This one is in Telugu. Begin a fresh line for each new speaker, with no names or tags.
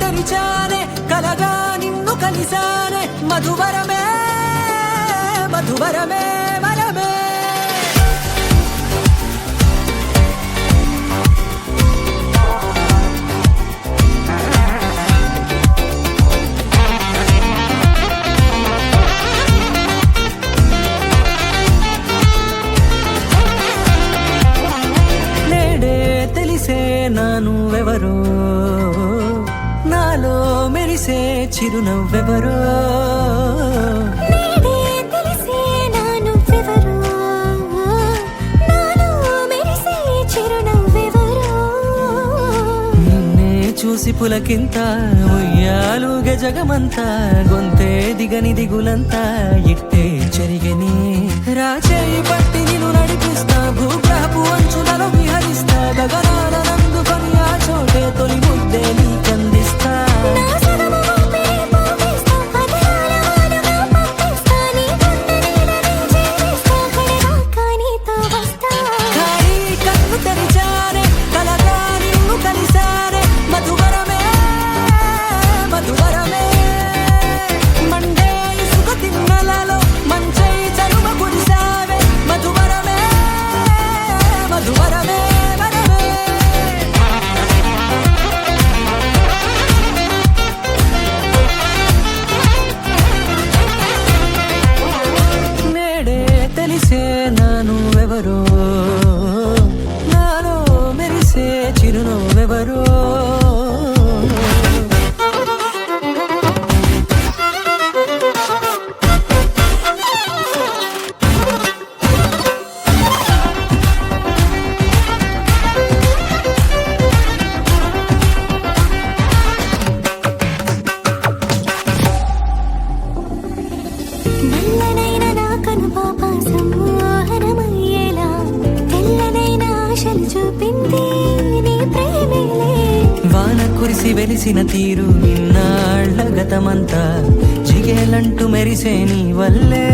తెరిచానే కలగా నిన్ను కలిసానే మధువరమే మధువరమే వరమే నువ్వెవరో నాలో మెరిసే చిరునవ్వెవరో నిన్నే చూసి పులకింత ఉయ్యాలుగ జగమంతా గొంతే దిగని దిగులంతా ఇట్టే చెరిగని రాచేయి పట్టి నిన్ను నడిపిస్తా భూగ్రహపు అంచులలో విహరిస్తా గగనాల నందుకొని ఆ చోటే తొలి ముద్దే నీకందిస్తా నువ్వెవరో నాలో మెరిసే చిరునవ్వెవరో వాన కురిసి వెలిసిన తీరు ఇన్నాళ్ల గతమంతా జిగేలంటూ మెరిసే నీ వల్లే